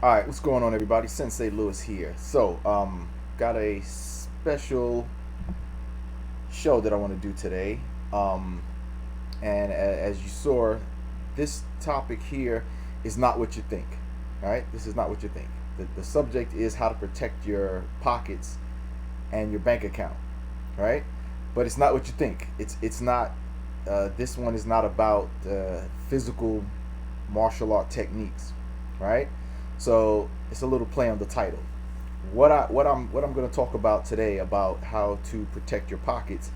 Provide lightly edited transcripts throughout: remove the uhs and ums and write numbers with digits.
All right, what's going on, everybody? Sensei Lewis here. So, got a special show that I want to do today. Um, and as you saw, this topic here is not what you think. All right, this is not what you think. The subject is how to protect your pockets and your bank account. All right, but it's not what you think. It's not. This one is not about physical martial art techniques, right? So it's a little play on the title. What I'm going to talk about today about how to protect your pockets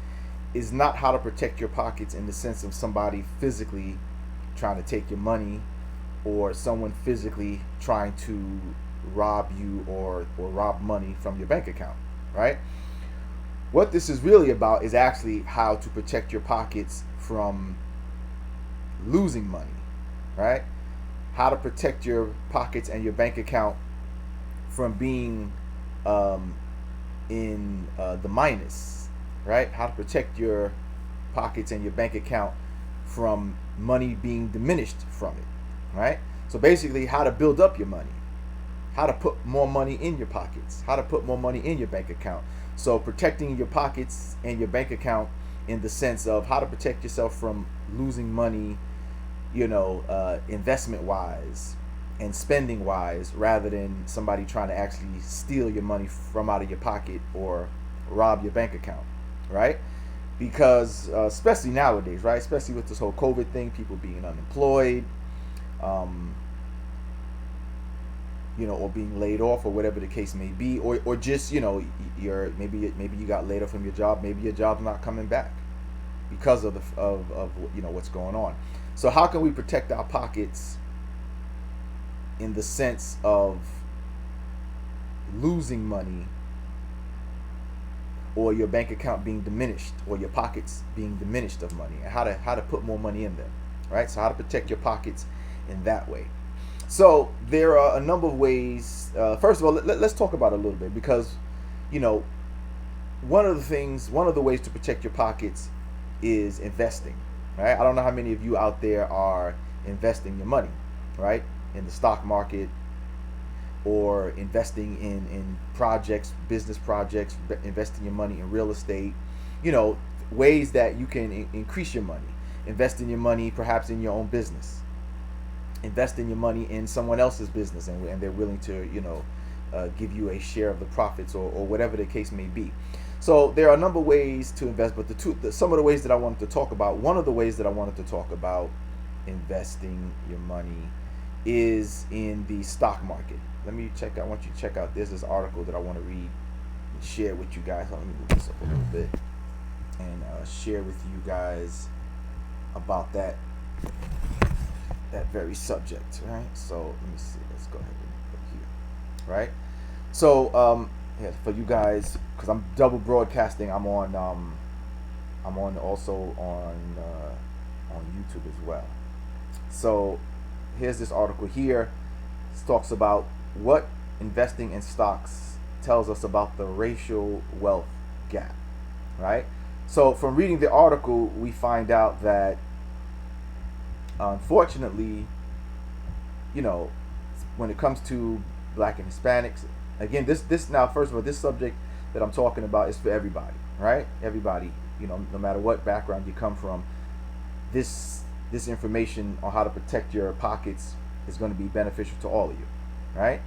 is not how to protect your pockets in the sense of somebody physically trying to take your money or someone physically trying to rob you or rob money from your bank account, right? What this is really about is actually how to protect your pockets from losing money, right? How to protect your pockets and your bank account from being in the minus, right? How to protect your pockets and your bank account from money being diminished from it, right? So basically, how to build up your money, how to put more money in your pockets, how to put more money in your bank account. So protecting your pockets and your bank account in the sense of how to protect yourself from losing money, investment wise and spending wise, rather than somebody trying to actually steal your money from out of your pocket or rob your bank account, right? Because especially nowadays, right? Especially with this whole COVID thing, people being unemployed, um, or being laid off or whatever the case may be, or just you're maybe you got laid off from your job, maybe your job's not coming back because of what's going on. So how can we protect our pockets in the sense of losing money or your bank account being diminished or your pockets being diminished of money, and how to put more money in them, right? So how to protect your pockets in that way. So there are a number of ways. First of all, let's talk about it a little bit, because one of the ways to protect your pockets is investing, right? I don't know how many of you out there are investing your money, right, in the stock market, or investing in projects, business projects, investing your money in real estate, ways that you can increase your money, investing your money perhaps in your own business, investing your money in someone else's business, and they're willing to give you a share of the profits, or whatever the case may be. So there are a number of ways to invest, but some of the ways that I wanted to talk about, one of the ways that I wanted to talk about investing your money is in the stock market. I want you to check out, there's this article that I want to read and share with you guys. Let me move this up a little bit and share with you guys about that very subject, right? So let me see, let's go ahead and put here, right? So yeah, for you guys, because I'm double broadcasting, I'm on also on YouTube as well. So here's this article here. It talks about what investing in stocks tells us about the racial wealth gap, right? So from reading the article, we find out that unfortunately, when it comes to Black and Hispanics, again, this now, first of all, this subject that I'm talking about is for everybody, right? Everybody, no matter what background you come from, this information on how to protect your pockets is going to be beneficial to all of you, right?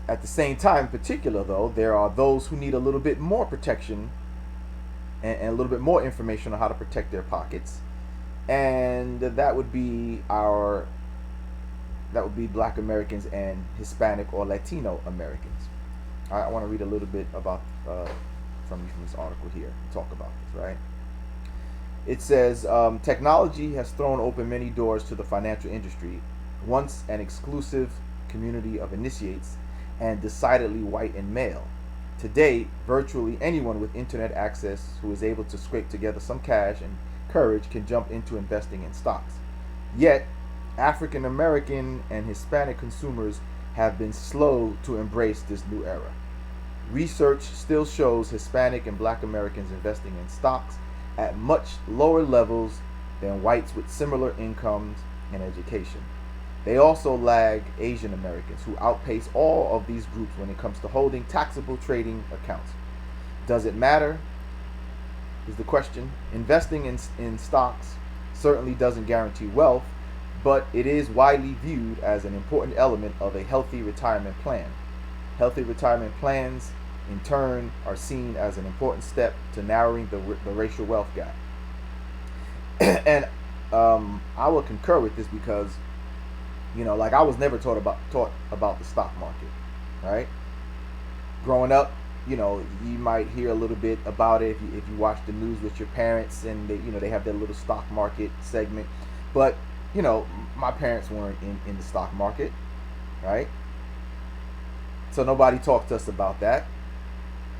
At the same time, in particular, though, there are those who need a little bit more protection and a little bit more information on how to protect their pockets, and that would be Black Americans and Hispanic or Latino Americans. All right, I want to read a little bit about from this article here and talk about this, right? It says, technology has thrown open many doors to the financial industry, once an exclusive community of initiates and decidedly white and male. Today, virtually anyone with internet access who is able to scrape together some cash and courage can jump into investing in stocks. Yet, African American and Hispanic consumers have been slow to embrace this new era. Research still shows Hispanic and Black Americans investing in stocks at much lower levels than whites with similar incomes and education. They also lag Asian Americans, who outpace all of these groups when it comes to holding taxable trading accounts. Does it matter? Is the question. Investing in stocks certainly doesn't guarantee wealth, but it is widely viewed as an important element of a healthy retirement plan. Healthy retirement plans, in turn, are seen as an important step to narrowing the racial wealth gap. And I will concur with this because, like I was never taught about the stock market, right? Growing up, you might hear a little bit about it if you watch the news with your parents, and they have their little stock market segment. But my parents weren't in the stock market, right? So nobody talked to us about that.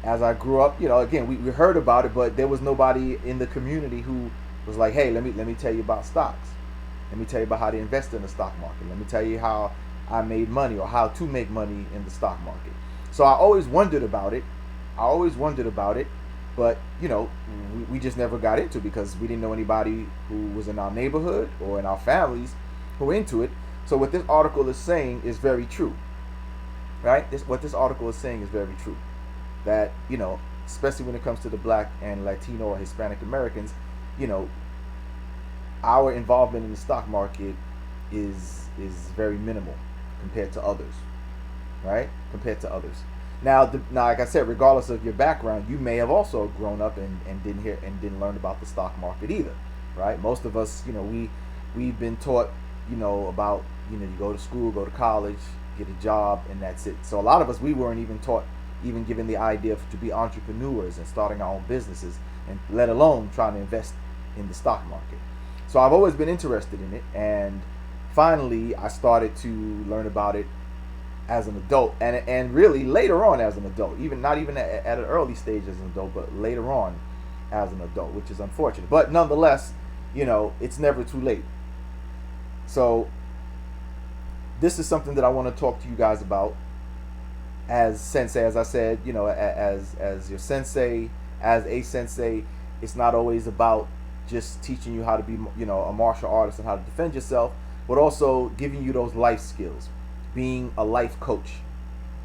As I grew up, again, we heard about it, but there was nobody in the community who was like, hey, let me tell you about stocks. Let me tell you about how to invest in the stock market. Let me tell you how I made money, or how to make money in the stock market. So I always wondered about it. But we just never got into it because we didn't know anybody who was in our neighborhood or in our families who were into it. So what this article is saying is very true, right? What this article is saying is very true. That, especially when it comes to the Black and Latino or Hispanic Americans, our involvement in the stock market is very minimal compared to others, right? Compared to others. Now, like I said, regardless of your background, you may have also grown up and didn't learn about the stock market either, right? Most of us, we've been taught, about, you go to school, go to college, get a job, and that's it. So a lot of us, we weren't even taught, even given the idea to be entrepreneurs and starting our own businesses, and let alone trying to invest in the stock market. So I've always been interested in it, and finally I started to learn about it as an adult, and really later on as an adult, not even at an early stage as an adult, but later on as an adult, which is unfortunate. But nonetheless, it's never too late. So this is something that I want to talk to you guys about as sensei. As I said, as your sensei, as a sensei, it's not always about just teaching you how to be, a martial artist and how to defend yourself, but also giving you those life skills, being a life coach,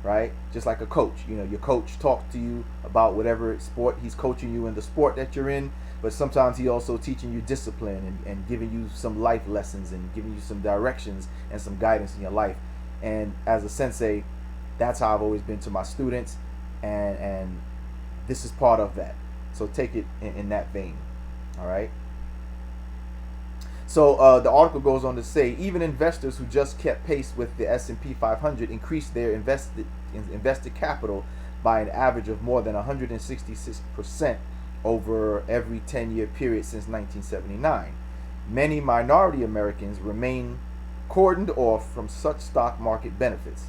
right? Just like a coach, your coach talks to you about whatever sport he's coaching you in, the sport that you're in, but sometimes he also teaching you discipline and giving you some life lessons and giving you some directions and some guidance in your life. And as a sensei, that's how I've always been to my students, and this is part of that. So take it in that vein. All right. So the article goes on to say, even investors who just kept pace with the S&P 500 increased their invested capital by an average of more than 166% over every 10-year period since 1979. Many minority Americans remain cordoned off from such stock market benefits.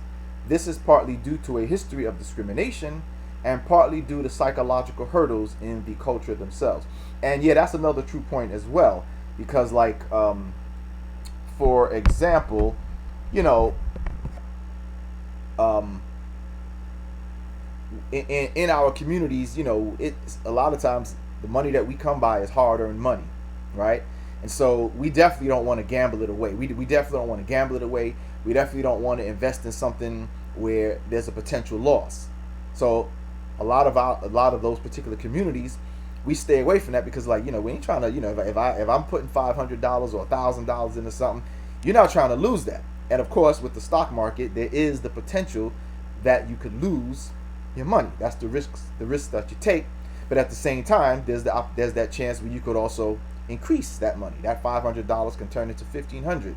This is partly due to a history of discrimination and partly due to psychological hurdles in the culture themselves. And yeah, that's another true point as well, because like for example, in our communities, it's a lot of times the money that we come by is hard-earned money, right? And so we definitely don't want to gamble it away. We definitely don't want to gamble it away. We definitely don't want to invest in something where there's a potential loss. So a lot of those particular communities, we stay away from that because, like, we ain't trying to, if I'm putting $500 or $1,000 into something, you're not trying to lose that. And of course, with the stock market, there is the potential that you could lose your money. That's the risks that you take. But at the same time, there's that chance where you could also increase that money. That $500 can turn into $1,500.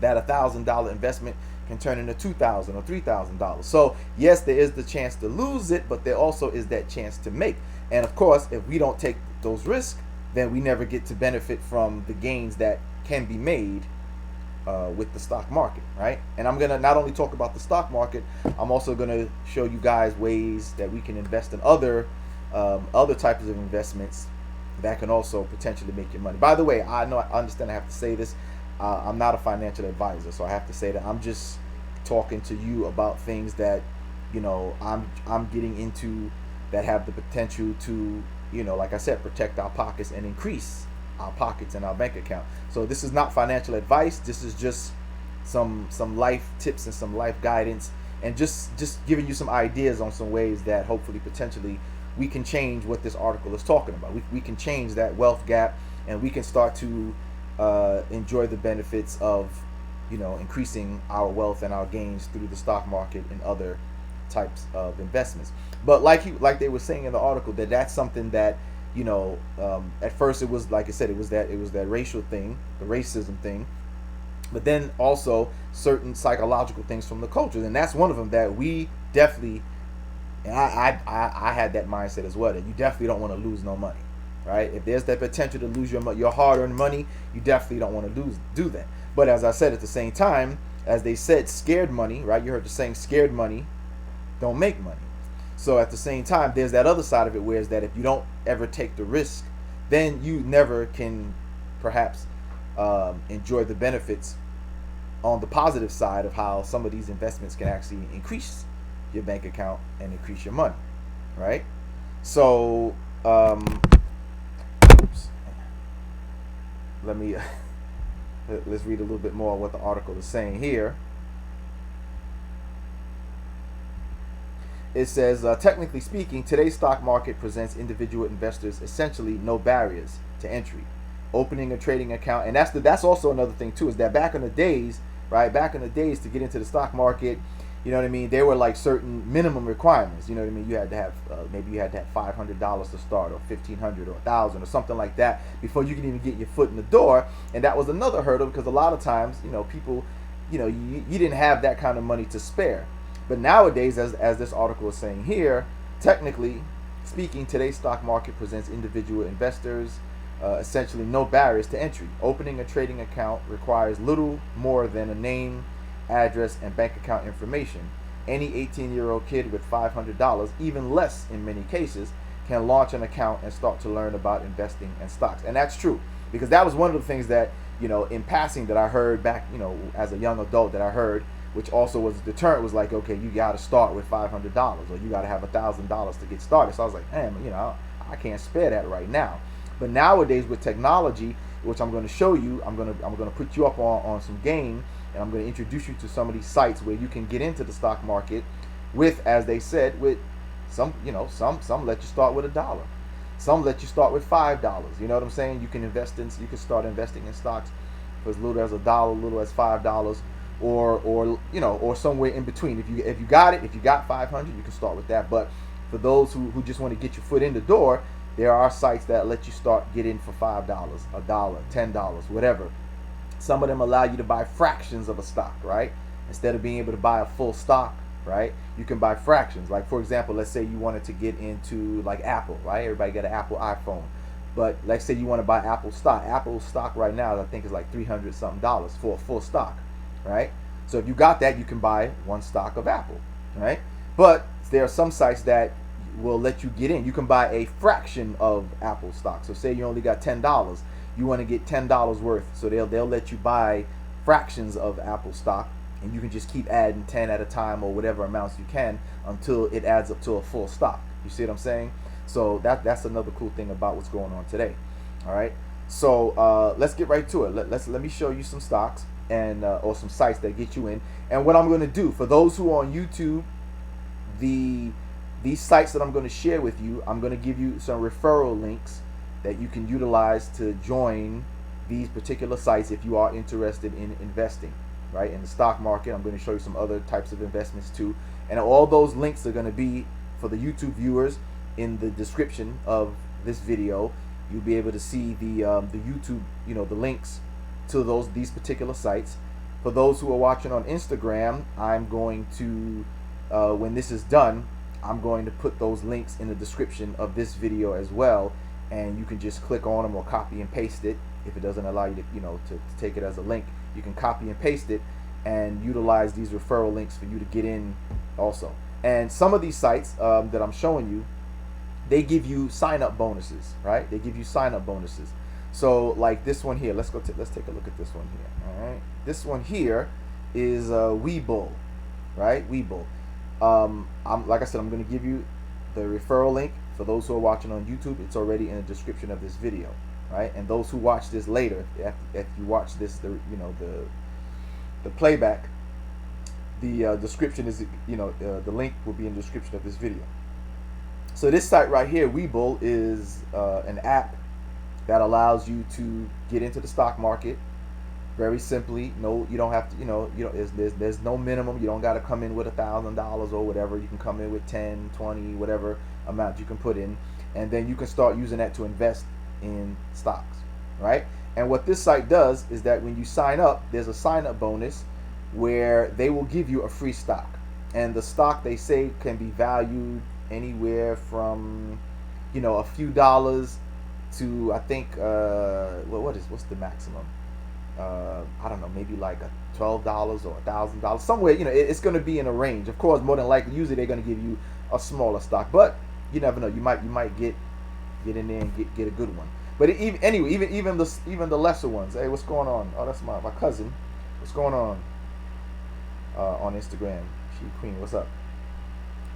That $1,000 investment can turn into $2,000 or $3,000. So yes, there is the chance to lose it, but there also is that chance to make. And of course, if we don't take those risks, then we never get to benefit from the gains that can be made with the stock market, right? And I'm gonna not only talk about the stock market, I'm also gonna show you guys ways that we can invest in other types of investments that can also potentially make you money. By the way, I understand I have to say this. I'm not a financial advisor, so I have to say that I'm just talking to you about things that I'm getting into that have the potential to, like I said, protect our pockets and increase our pockets and our bank account. So this is not financial advice. This is just some life tips and some life guidance, and just giving you some ideas on some ways that hopefully potentially we can change what this article is talking about. We can change that wealth gap, and we can start to enjoy the benefits of increasing our wealth and our gains through the stock market and other types of investments. But like they were saying in the article, that's something that at first it was, like I said, it was that racial thing, the racism thing, but then also certain psychological things from the cultures, and that's one of them that we definitely, and I had that mindset as well, that you definitely don't want to lose no money, right? If there's that potential to lose your hard-earned money, you definitely don't want to do that. But as I said, at the same time, as they said, scared money, right? You heard the saying, scared money don't make money. So at the same time, there's that other side of it, where is that if you don't ever take the risk, then you never can perhaps enjoy the benefits on the positive side of how some of these investments can actually increase your bank account and increase your money, right? So oops, let me let's read a little bit more of what the article is saying here. It says, technically speaking, today's stock market presents individual investors essentially no barriers to entry. Opening a trading account, and that's also another thing too, is that back in the days, right? Back in the days, to get into the stock market, you know what I mean, there were like certain minimum requirements. You know what I mean? You had to have maybe you had to have $500 to start, or $1,500, or $1,000, or something like that before you can even get your foot in the door. And that was another hurdle, because a lot of times, people, you didn't have that kind of money to spare. But nowadays, as this article is saying here, technically speaking, today's stock market presents individual investors essentially no barriers to entry. Opening a trading account requires little more than a name, address, and bank account information. Any 18-year-old kid with $500, even less in many cases, can launch an account and start to learn about investing in stocks. And that's true, because that was one of the things that, in passing, that I heard back, as a young adult, that I heard, which also was a deterrent, was like, okay, you got to start with $500, or you got to have $1,000 to get started. So I was like, man, I can't spare that right now. But nowadays, with technology, which I'm going to show you, I'm going to put you up on some game, and I'm going to introduce you to some of these sites where you can get into the stock market with, as they said, with some let you start with $1, some let you start with $5. You know what I'm saying? You can start investing in stocks for as little as $1, little as $5. Or somewhere in between. If you got 500, you can start with that. But for those who just want to get your foot in the door, there are sites that let you get in for $5, $1, $10, whatever. Some of them allow you to buy fractions of a stock, right? Instead of being able to buy a full stock, right? You can buy fractions. Like, for example, let's say you wanted to get into like Apple, right? Everybody got an Apple iPhone. But let's say you want to buy Apple stock. Apple stock right now, I think, is like $300 something for a full stock. Right? So if you got that, you can buy one stock of Apple, right? But there are some sites that will let you get in. You can buy a fraction of Apple stock. So say you only got $10, you want to get $10 worth. So they'll let you buy fractions of Apple stock, and you can just keep adding 10 at a time, or whatever amounts you can, until it adds up to a full stock. You see what I'm saying? So that's another cool thing about what's going on today. All right. So let's get right to it. Let me show you some stocks and or some sites that get you in. And what I'm going to do for those who are on YouTube, these sites that I'm going to share with you, I'm going to give you some referral links that you can utilize to join these particular sites if you are interested in investing, right, in the stock market. I'm going to show you some other types of investments too, and all those links are going to be for the YouTube viewers in the description of this video. You'll be able to see the YouTube, the links to these particular sites. For those who are watching on Instagram, I'm going to, when this is done, I'm going to put those links in the description of this video as well, and you can just click on them or copy and paste it. If it doesn't allow you to take it as a link, you can copy and paste it and utilize these referral links for you to get in also. And some of these sites that I'm showing you, they give you sign-up bonuses, right? They give you sign-up bonuses. So like this one here, let's take a look at this one here. All right, this one here is Webull, right? Webull. Like I said, I'm going to give you the referral link for those who are watching on YouTube. It's already in the description of this video, right? And those who watch this later, if you watch this, the playback, the description is, the link will be in the description of this video. So this site right here, Webull, is an app that allows you to get into the stock market very simply. No, you don't have to, there's no minimum. You don't got to come in with $1,000 or whatever. You can come in with 10, 20, whatever amount you can put in, and then you can start using that to invest in stocks, right? And what this site does is that when you sign up, there's a sign up bonus where they will give you a free stock, and the stock, they say, can be valued anywhere from a few dollars to, I think, what's the maximum? I don't know, maybe like $12 or $1,000 somewhere. It's going to be in a range. Of course, more than likely, usually they're going to give you a smaller stock, but you never know. You might get in there and get a good one. But even the lesser ones. Hey, what's going on? Oh, that's my cousin. What's going on Instagram? She Queen, what's up?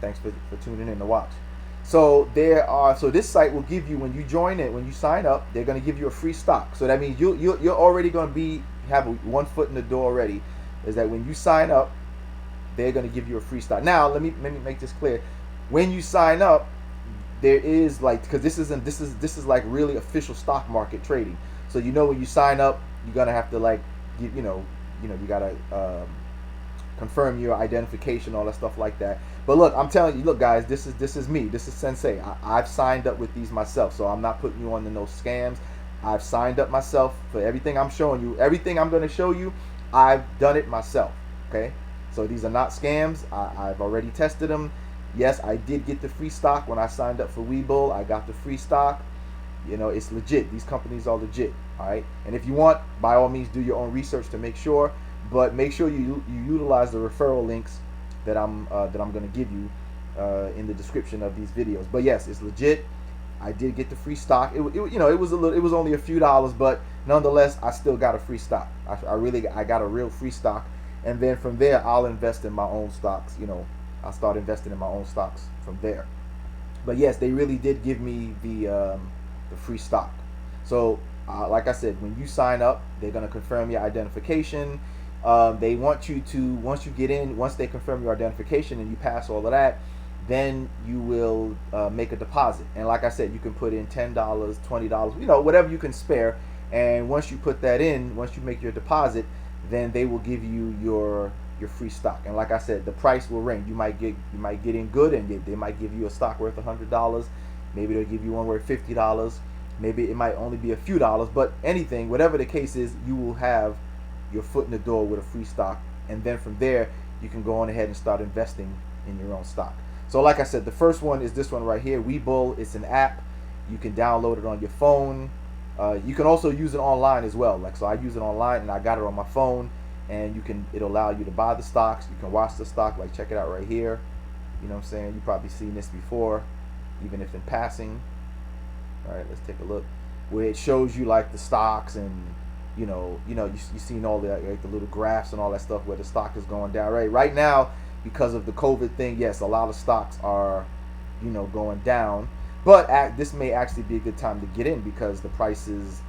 Thanks for tuning in to watch. So this site will give you, when you join it, when you sign up, they're going to give you a free stock. So that means you're already going to have one foot in the door already. Is that when you sign up, they're going to give you a free stock. Now let me make this clear. When you sign up, there is, because this is like really official stock market trading. So when you sign up, you're gonna have to you gotta confirm your identification, all that stuff like that. But look, I'm telling you, look guys, this is me. This is Sensei. I've signed up with these myself, so I'm not putting you on no scams. I've signed up myself for everything I'm showing you. Everything I'm going to show you, I've done it myself. Okay, so these are not scams. I've already tested them. Yes, I did get the free stock when I signed up for Webull. I got the free stock. It's legit. These companies are legit. All right, and if you want, by all means, do your own research to make sure. But make sure you utilize the referral links that I'm going to give you in the description of these videos. But yes, it's legit. I did get the free stock. It was only a few dollars, but nonetheless, I still got a free stock. I got a real free stock, and then from there, I'll invest in my own stocks. I'll start investing in my own stocks from there. But yes, they really did give me the free stock. So like I said, when you sign up, they're going to confirm your identification. They want you to, once you get in, once they confirm your identification and you pass all of that, then you will make a deposit. And like I said, you can put in $10, $20, whatever you can spare. And once you put that in, once you make your deposit, then they will give you your free stock. And like I said, the price will range. You might get in good, and they might give you a stock worth $100. Maybe they'll give you one worth $50. Maybe it might only be a few dollars. But anything, whatever the case is, you will have your foot in the door with a free stock. And then from there, you can go on ahead and start investing in your own stock. So like I said, the first one is this one right here, Webull. It's an app. You can download it on your phone. You can also use it online as well. So I use it online, and I got it on my phone. And it'll allow you to buy the stocks. You can watch the stock. Check it out right here. You know what I'm saying? You've probably seen this before, even if in passing. All right, let's take a look. Where it shows you the stocks, and you've seen all the little graphs and all that stuff where the stock is going down. Right now, because of the COVID thing, yes, a lot of stocks are, going down. But this may actually be a good time to get in because the prices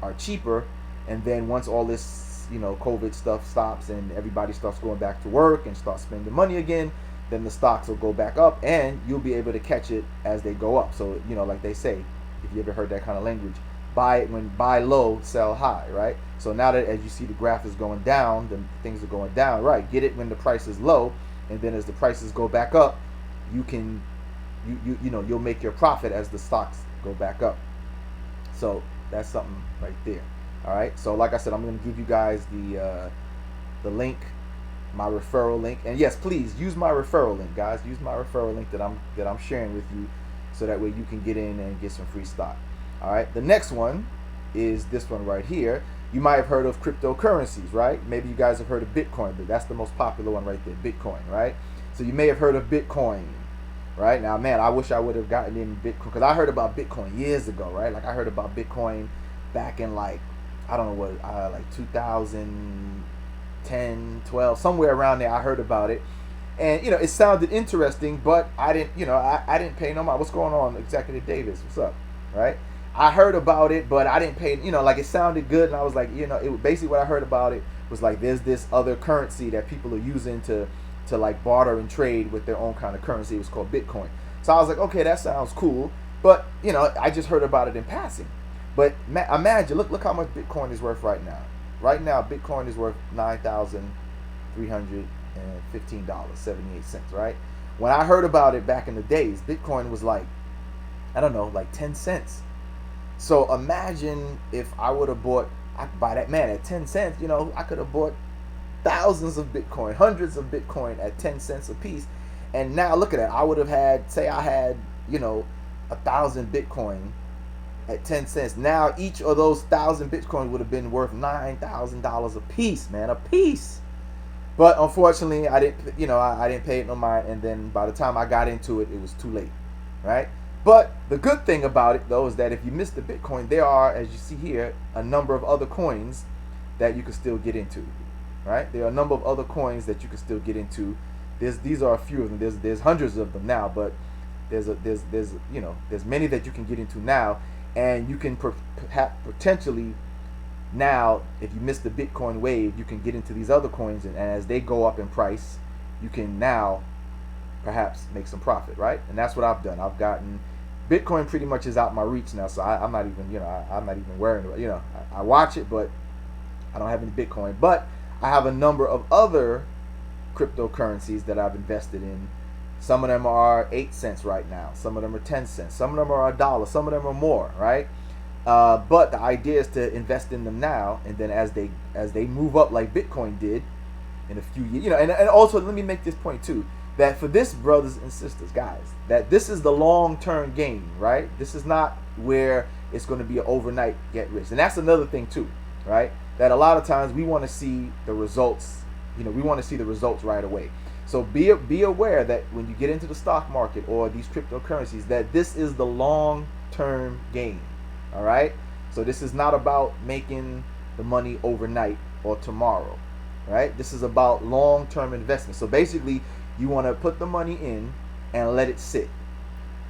are cheaper. And then once all this COVID stuff stops and everybody starts going back to work and starts spending money again, then the stocks will go back up, and you'll be able to catch it as they go up. So like they say, if you ever heard that kind of language, buy low, sell high, right? So now that, as you see, the graph is going down, the things are going down, right? Get it when the price is low, and then as the prices go back up, you'll make your profit as the stocks go back up. So that's something right there. All right, so like I said, I'm going to give you guys the link, my referral link, and yes, please use my referral link, guys. Use my referral link that I'm sharing with you, so that way you can get in and get some free stock. All right, the next one is this one right here. You might have heard of cryptocurrencies, right? Maybe you guys have heard of Bitcoin, but that's the most popular one right there, Bitcoin, right? So you may have heard of Bitcoin, right? Now, man, I wish I would have gotten in Bitcoin, because I heard about Bitcoin years ago, right? I heard about Bitcoin back in I don't know what, 2010, 12, somewhere around there. I heard about it, and it sounded interesting, but I didn't, I didn't pay no mind. What's going on, Executive Davis? What's up, right? I heard about it, but I didn't pay. It sounded good, and I was like, it basically what I heard about it was like, there's this other currency that people are using to like barter and trade with their own kind of currency. It was called Bitcoin. So I was like, okay, that sounds cool. But I just heard about it in passing. But imagine, look how much Bitcoin is worth right now. Right now, Bitcoin is worth $9,315.78. Right? When I heard about it back in the days, Bitcoin was like, I don't know, like 10 cents. So imagine if I would have bought, I could buy that, man, at 10 cents. I could have bought thousands of Bitcoin, hundreds of Bitcoin at 10 cents a piece. And now look at that. I would have had, say I had, 1,000 Bitcoin at 10 cents. Now each of those 1,000 Bitcoin would have been worth $9,000 a piece, man, a piece. But unfortunately, I didn't, I didn't pay it no mind. And then by the time I got into it, it was too late, right? But the good thing about it, though, is that if you miss the Bitcoin, there are, as you see here, a number of other coins that you can still get into, right? There are a number of other coins that you can still get into. These are a few of them. There's hundreds of them now, but there's many that you can get into now, and you can potentially now, if you miss the Bitcoin wave, you can get into these other coins, and as they go up in price, you can now perhaps make some profit, right? And that's what I've done. I've gotten Bitcoin pretty much is out my reach now, so I'm not even I'm not even worrying about I watch it, but I don't have any Bitcoin. But I have a number of other cryptocurrencies that I've invested in. Some of them are 8 cents right now. Some of them are 10 cents. Some of them are $1. Some of them are more, right? But the idea is to invest in them now, and then as they move up like Bitcoin did in a few years, and also let me make this point too, that for this, brothers and sisters, guys, that this is the long-term game, right? This is not where it's going to be an overnight get rich. And that's another thing too, right? That a lot of times we want to see the results, we want to see the results right away. So be aware that when you get into the stock market or these cryptocurrencies, that this is the long-term game. All right, so this is not about making the money overnight or tomorrow, right? This is about long-term investment. So basically, you want to put the money in and let it sit.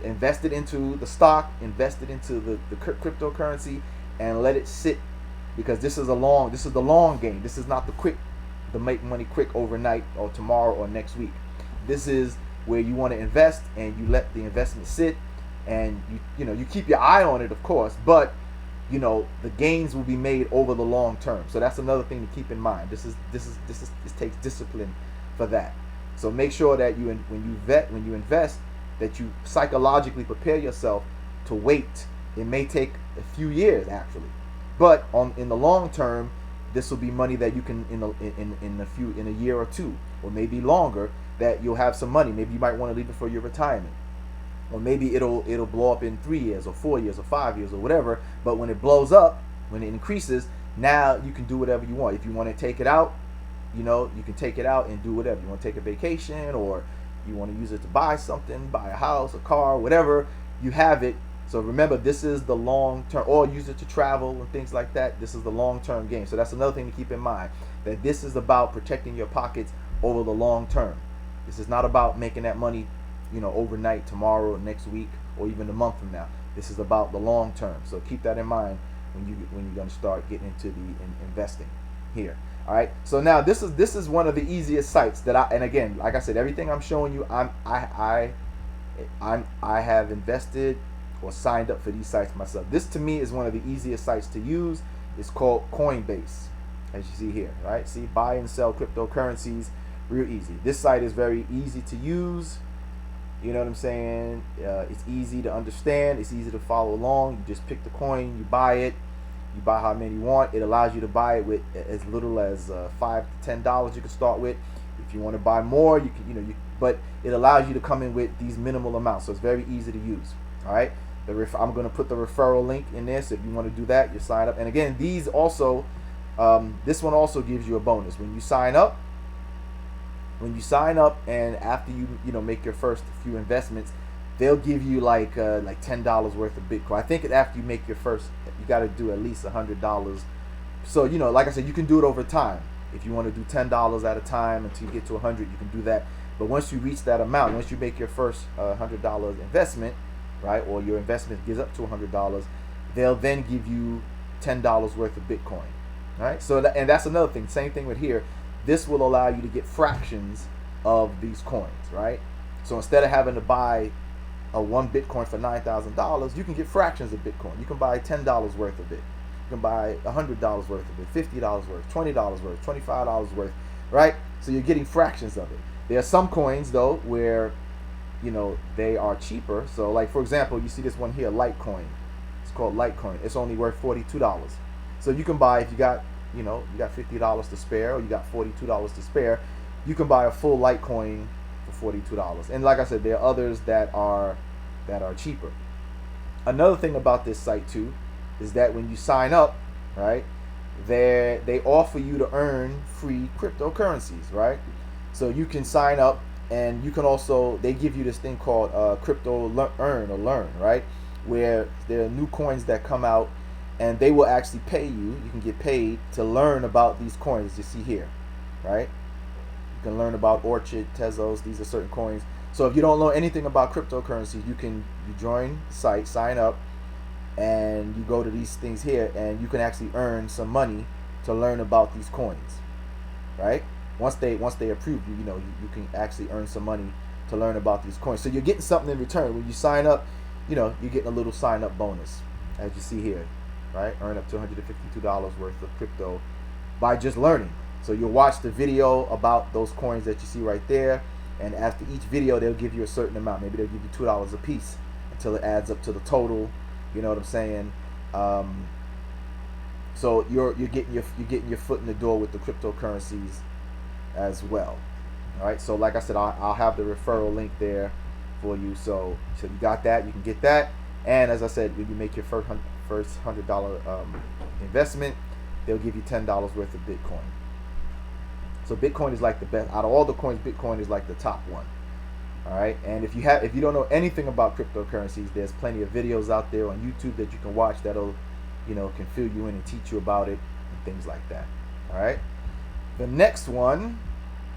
Invest it into the stock, invest it into the cryptocurrency, and let it sit, because this is the long game. This is not the make money quick overnight or tomorrow or next week. This is where you want to invest, and you let the investment sit. And you keep your eye on it, of course, but the gains will be made over the long term. So that's another thing to keep in mind. This takes discipline for that. So make sure that when you invest, that you psychologically prepare yourself to wait. It may take a few years actually, but in the long term, this will be money that you can in a year or two, or maybe longer, that you'll have some money. Maybe you might want to leave it for your retirement. Or maybe it'll blow up in 3 years or 4 years or 5 years or whatever. But when it blows up, when it increases, now you can do whatever you want. If you want to take it out, you can take it out and do whatever. You want to take a vacation, or you want to use it to buy something, buy a house, a car, whatever, you have it. So remember, this is the long term, or use it to travel and things like that. This is the long term game. So that's another thing to keep in mind, that this is about protecting your pockets over the long term. This is not about making that money overnight, tomorrow, next week, or even a month from now. This is about the long term. So keep that in mind when you're going to start getting into the investing here. All right. So now this is one of the easiest sites that and again, like I said, everything I'm showing you, I have invested or signed up for these sites myself. This to me is one of the easiest sites to use. It's called Coinbase, as you see here. Right. See, buy and sell cryptocurrencies, real easy. This site is very easy to use. You know what I'm saying? It's easy to understand. It's easy to follow along. You just pick the coin, you buy it. You buy how many you want. It allows you to buy it with as little as $5 to $10 you can start with. If you want to buy more, you can. But it allows you to come in with these minimal amounts, so it's very easy to use. All right. I'm going to put the referral link in there, so if you want to do that, you sign up. And again, these also, this one also gives you a bonus when you sign up. And after you make your first few investments, they'll give you like $10 worth of Bitcoin. I think after you make your first, you got to do at least $100. So like I said, you can do it over time. If you want to do $10 at a time until you get to 100, you can do that. But once you reach that amount, once you make your first $100 investment, right, or your investment gets up to $100, they'll then give you $10 worth of Bitcoin. All right. So and that's another thing. Same thing with here. This will allow you to get fractions of these coins, right? So instead of having to buy a one Bitcoin for $9,000, you can get fractions of Bitcoin. You can buy $10 worth of it. You can buy $100 worth of it, $50 worth, $20 worth, $25 worth, right? So you're getting fractions of it. There are some coins though where, you know, they are cheaper. So like for example, you see this one here, Litecoin. It's called Litecoin. It's only worth $42. So you can buy, if you got, you know, you got $50 to spare, or you got $42 to spare, you can buy a full Litecoin for $42. And like I said, there are others that are cheaper. Another thing about this site too is that when you sign up, right, they offer you to earn free cryptocurrencies, right? So you can sign up, and you can also, they give you this thing called crypto learn, right, where there are new coins that come out, and they will actually pay you. You can get paid to learn about these coins you see here, right? You can learn about Orchid, Tezos. These are certain coins. So if you don't know anything about cryptocurrencies, you join the site, sign up, and you go to these things here, and you can actually earn some money to learn about these coins, right? Once they approve you, you know, you can actually earn some money to learn about these coins. So you're getting something in return when you sign up. You know, you're getting a little sign up bonus, as you see here, right? Earn up to $152 worth of crypto by just learning. So you'll watch the video about those coins that you see right there, and after each video they'll give you a certain amount. Maybe they'll give you $2 a piece until it adds up to the total. You know what I'm saying? So you're getting your foot in the door with the cryptocurrencies as well. All right. So like I said, I'll have the referral link there for you. So you got that. You can get that. And as I said, when you make your first $100 investment, they'll give you $10 worth of Bitcoin. So Bitcoin is like the best out of all the coins. Bitcoin is like the top one. All right. And if you don't know anything about cryptocurrencies, there's plenty of videos out there on YouTube that you can watch that'll, you know, can fill you in and teach you about it and things like that. All right. The next one,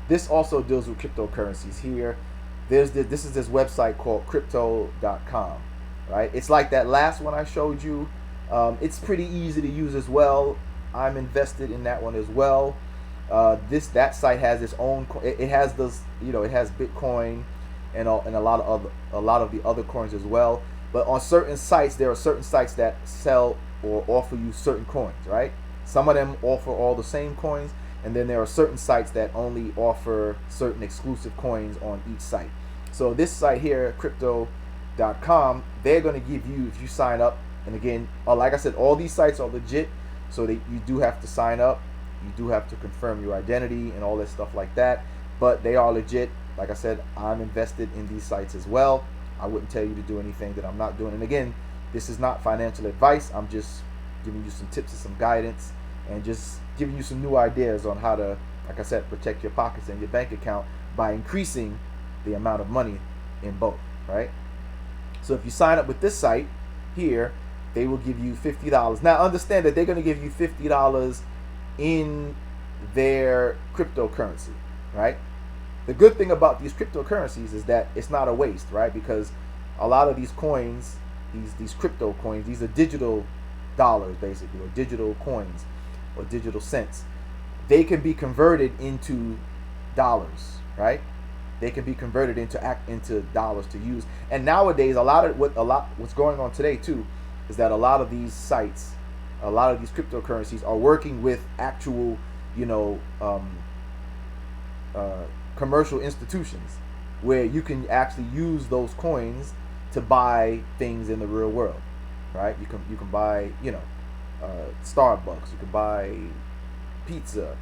this also deals with cryptocurrencies. Here, this is this website called Crypto.com. Right. It's like that last one I showed you. It's pretty easy to use as well. I'm invested in that one as well. That site has its own. It has this, you know, it has Bitcoin and a lot of the other coins as well. But on certain sites, there are certain sites that sell or offer you certain coins, right? Some of them offer all the same coins, and then there are certain sites that only offer certain exclusive coins on each site. So this site here, Crypto.com, they're going to give you, if you sign up, and again, like I said, all these sites are legit, so you do have to sign up. You do have to confirm your identity and all that stuff like that, but they are legit. Like I said, I'm invested in these sites as well. I wouldn't tell you to do anything that I'm not doing. And again, this is not financial advice. I'm just giving you some tips and some guidance, and just giving you some new ideas on how to, like I said, protect your pockets and your bank account by increasing the amount of money in both, right? So if you sign up with this site here, they will give you $50. Now understand that they're going to give you $50 in their cryptocurrency, right? The good thing about these cryptocurrencies is that it's not a waste, right? Because a lot of these coins, these crypto coins, these are digital dollars basically, or digital coins, or digital cents. They can be converted into dollars, right? They can be converted into dollars to use. And nowadays, what's going on today too is that a lot of these sites, a lot of these cryptocurrencies are working with actual, you know, commercial institutions where you can actually use those coins to buy things in the real world, right? You can buy, you know, Starbucks. You can buy pizza.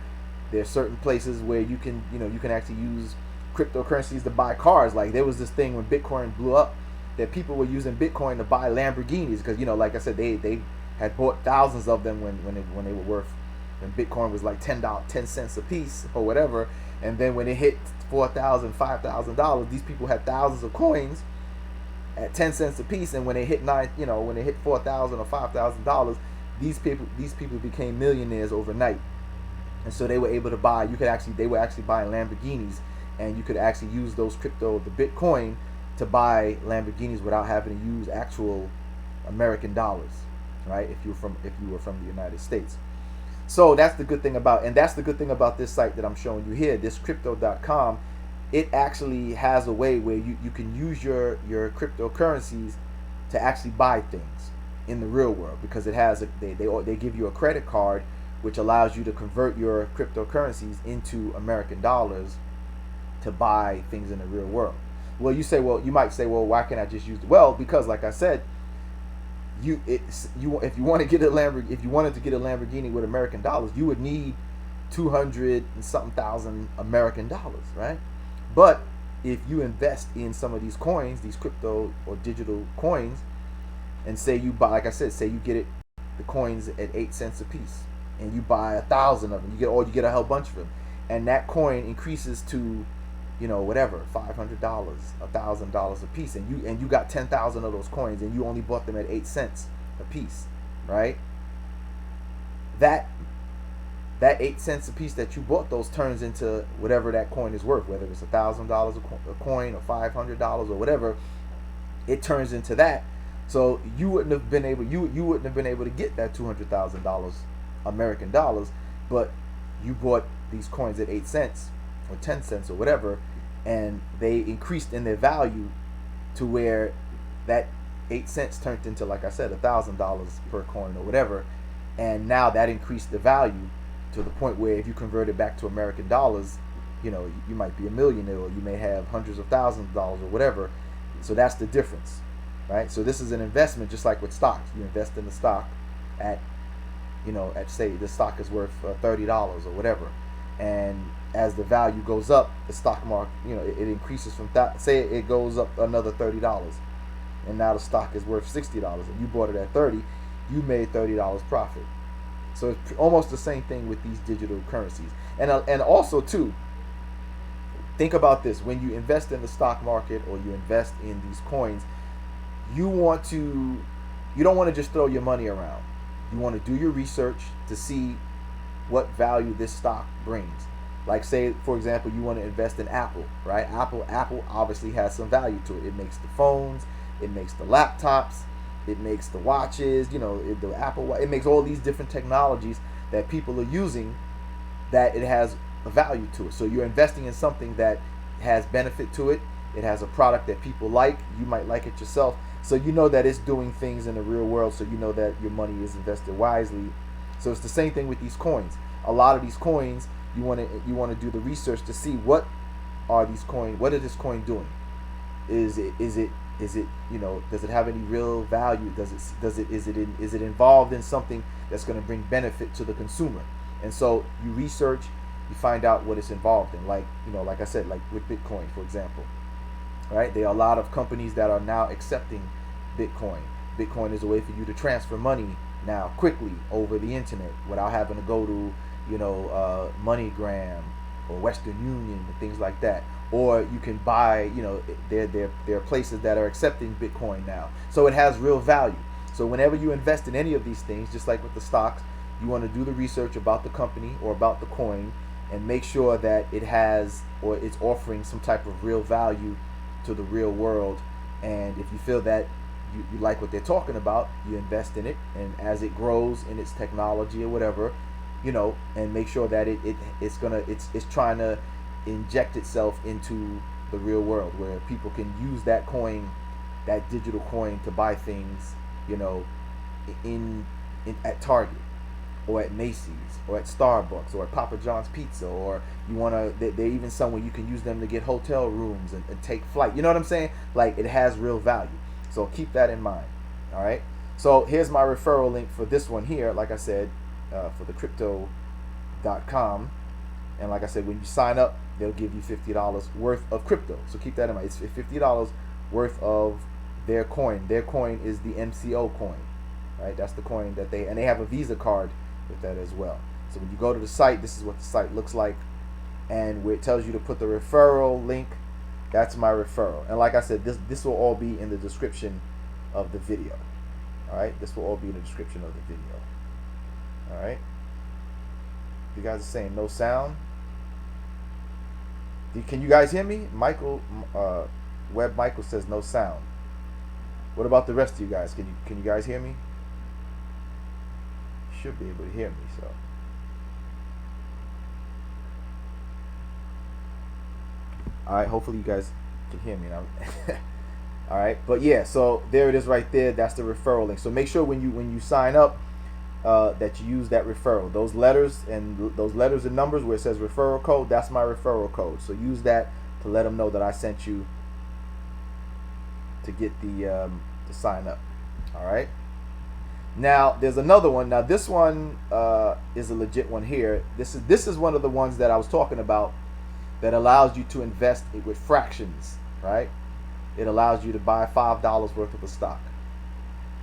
There's certain places where you can actually use cryptocurrencies to buy cars. Like there was this thing when Bitcoin blew up that people were using Bitcoin to buy Lamborghinis because, you know, like I said, they had bought thousands of them when they were worth, when Bitcoin was like 10 cents a piece or whatever. And then when it hit $4,000, $5,000, these people had thousands of coins at 10 cents a piece. And when it hit $4,000 or $5,000, these people became millionaires overnight. And so they were able to buy. They were actually buying Lamborghinis, and you could actually use the Bitcoin, to buy Lamborghinis without having to use actual American dollars, right? If you were from the United States. So that's the good thing about, and that's the good thing about this site that I'm showing you here, this Crypto.com. It actually has a way where you can use your cryptocurrencies to actually buy things in the real world, because it has they give you a credit card which allows you to convert your cryptocurrencies into American dollars to buy things in the real world. Well, you might say, well, why can't I just use it? Well, because like I said, if you want to get a Lamborghini, if you wanted to get a Lamborghini with American dollars, you would need 200 and something thousand American dollars, right? But if you invest in some of these coins, these crypto or digital coins, and say you buy, like I said, say you get it, the coins at 8 cents a piece, and you buy 1,000 of them, you get a whole bunch of them, and that coin increases to, whatever, $500, $1,000 a piece, and you got 10,000 of those coins, and you only bought them at 8 cents a piece, right? That 8 cents a piece that you bought those turns into whatever that coin is worth, whether it's $1,000 a coin or $500 or whatever, it turns into that. So you wouldn't have been able to get that $200,000 American dollars, but you bought these coins at 8 cents or 10 cents or whatever, and they increased in their value to where that 8 cents turned into, like I said, $1,000 per coin or whatever, and now that increased the value to the point where if you convert it back to American dollars, you might be a millionaire, or you may have hundreds of thousands of dollars or whatever. So that's the difference, right? So this is an investment, just like with stocks. You invest in the stock at say the stock is worth $30 or whatever, and as the value goes up, the stock market, it increases from that. Say it goes up another $30, and now the stock is worth $60, and you bought it at 30, you made $30 profit. So it's almost the same thing with these digital currencies. And also too, think about this: when you invest in the stock market or you invest in these coins, you don't want to just throw your money around. You want to do your research to see what value this stock brings. Like, say, for example, you want to invest in Apple, right? Apple obviously has some value to it. It makes the phones, it makes the laptops, it makes the watches, the Apple Watch. It makes all these different technologies that people are using, that it has a value to it. So you're investing in something that has benefit to it. It has a product that people like. You might like it yourself. So you know that it's doing things in the real world. So you know that your money is invested wisely. So it's the same thing with these coins. A lot of these coins, you want to do the research to see what is this coin doing? Is it does it have any real value? Is it involved in something that's going to bring benefit to the consumer? And so you research, you find out what it's involved in. Like I said, like with Bitcoin, for example, right? There are a lot of companies that are now accepting Bitcoin. Bitcoin is a way for you to transfer money now quickly over the internet without having to go to MoneyGram or Western Union and things like that. Or you can buy, there are places that are accepting Bitcoin now. So it has real value. So whenever you invest in any of these things, just like with the stocks, you want to do the research about the company or about the coin and make sure that it has, or it's offering some type of real value to the real world. And if you feel that you like what they're talking about, you invest in it, and as it grows in its technology or whatever, and make sure that it's trying to inject itself into the real world where people can use that coin, that digital coin, to buy things, in at Target or at Macy's or at Starbucks or at Papa John's Pizza, or they're even somewhere you can use them to get hotel rooms and take flight. You know what I'm saying? Like, it has real value. So keep that in mind. All right. So here's my referral link for this one here. Like I said, for the Crypto.com, and like I said, when you sign up, they'll give you $50 worth of crypto. So keep that in mind. It's $50 worth of their coin. Their coin is the MCO coin, right? That's the coin that they have a Visa card with that as well. So when you go to the site, this is what the site looks like, and where it tells you to put the referral link, that's my referral. And like I said, this will all be in the description of the video. All right, this will all be in the description of the video. All right. You guys are saying no sound. Can you guys hear me? Michael, Michael says no sound. What about the rest of you guys? Can you guys hear me? You should be able to hear me. So All right, hopefully you guys can hear me now. All right, but yeah, so there it is right there. That's the referral link. So make sure when you sign up that you use that referral. Those letters and numbers where it says referral code, that's my referral code. So use that to let them know that I sent you to get the to sign up. All right. Now there's another one. Now this one is a legit one here. This is one of the ones that I was talking about that allows you to invest with fractions, right? It allows you to buy $5 worth of a stock,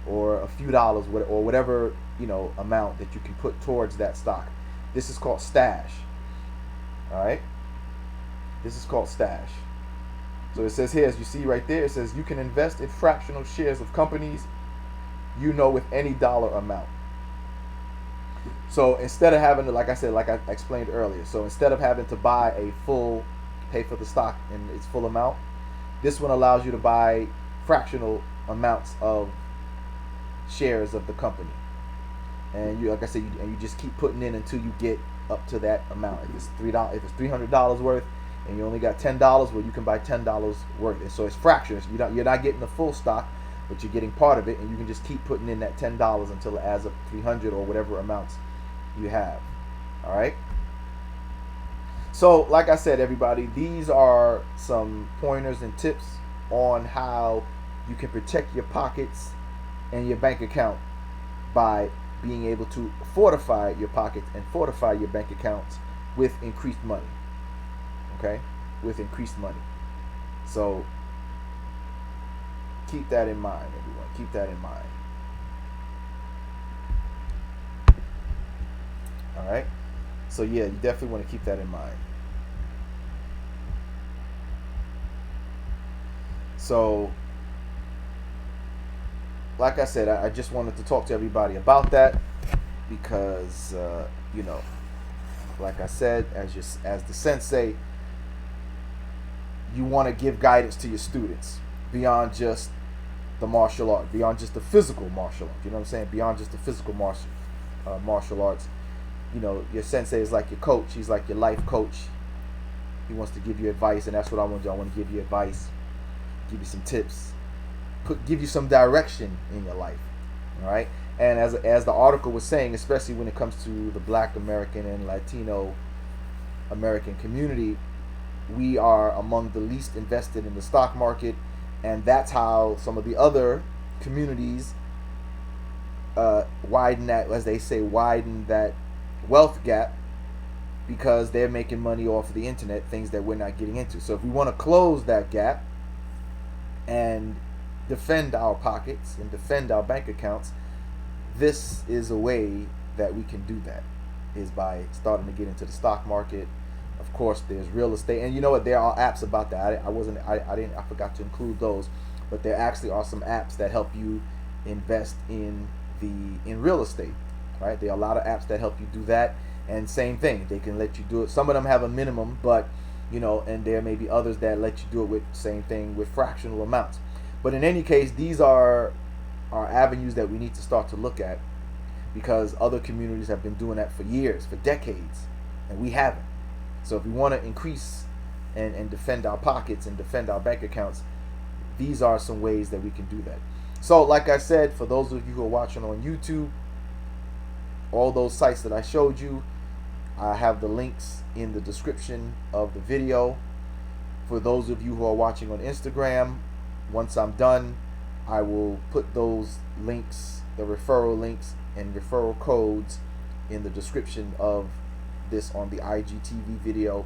or a few dollars, or whatever amount that you can put towards that stock. This is called stash. All right. This is called stash. So it says here, as you see right there, it says you can invest in fractional shares of companies with any dollar amount. So instead of having to, like I explained earlier, so instead of having to pay for the stock in its full amount, this one allows you to buy fractional amounts of shares of the company. And like I said, you just keep putting in until you get up to that amount. If it's $300 worth, and you only got $10, well, you can buy $10 worth. And so it's fractions. You're not getting the full stock, but you're getting part of it, and you can just keep putting in that $10 until it adds up 300 or whatever amounts you have. All right. So, like I said, everybody, these are some pointers and tips on how you can protect your pockets and your bank account by being able to fortify your pockets and fortify your bank accounts with increased money. Okay? With increased money. So, keep that in mind, everyone. Keep that in mind. All right? So, yeah, you definitely want to keep that in mind. So, like I said, I just wanted to talk to everybody about that because, like I said, as the sensei, you want to give guidance to your students beyond just the martial art, beyond just the physical martial art. You know what I'm saying? Beyond just the physical martial arts. Your sensei is like your coach. He's like your life coach. He wants to give you advice, and that's what I want to do. I want to give you advice, give you some tips, give you some direction in your life. All right? And as the article was saying, especially when it comes to the Black American and Latino American community, we are among the least invested in the stock market, and that's how some of the other communities widen that wealth gap, because they're making money off of the internet, things that we're not getting into. So if we want to close that gap and defend our pockets and defend our bank accounts, this is a way that we can do that, is by starting to get into the stock market. Of course, there's real estate, and you know what? There are apps about that. I forgot to include those, but there actually are some apps that help you invest in real estate. Right? There are a lot of apps that help you do that, and same thing, they can let you do it. Some of them have a minimum, but and there may be others that let you do it with same thing with fractional amounts. But in any case, these are avenues that we need to start to look at, because other communities have been doing that for years, for decades, and we haven't. So if we want to increase and defend our pockets and defend our bank accounts, these are some ways that we can do that. So like I said, for those of you who are watching on YouTube, all those sites that I showed you, I have the links in the description of the video. For those of you who are watching on Instagram, once I'm done, I will put those links, the referral links and referral codes, in the description of this on the IGTV video,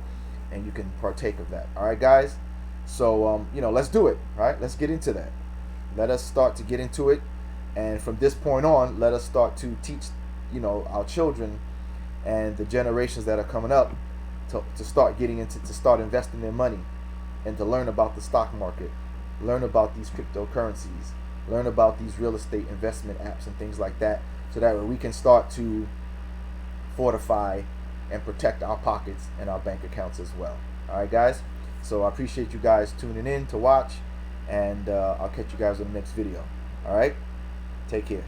and you can partake of that. All right, guys. So let's do it. All right, let's get into that. Let us start to get into it, and from this point on, let us start to teach our children and the generations that are coming up to start start investing their money, and to learn about the stock market, learn about these cryptocurrencies, learn about these real estate investment apps and things like that, so that way we can start to fortify and protect our pockets and our bank accounts as well. All right, guys. So I appreciate you guys tuning in to watch, and I'll catch you guys in the next video. All right. Take care.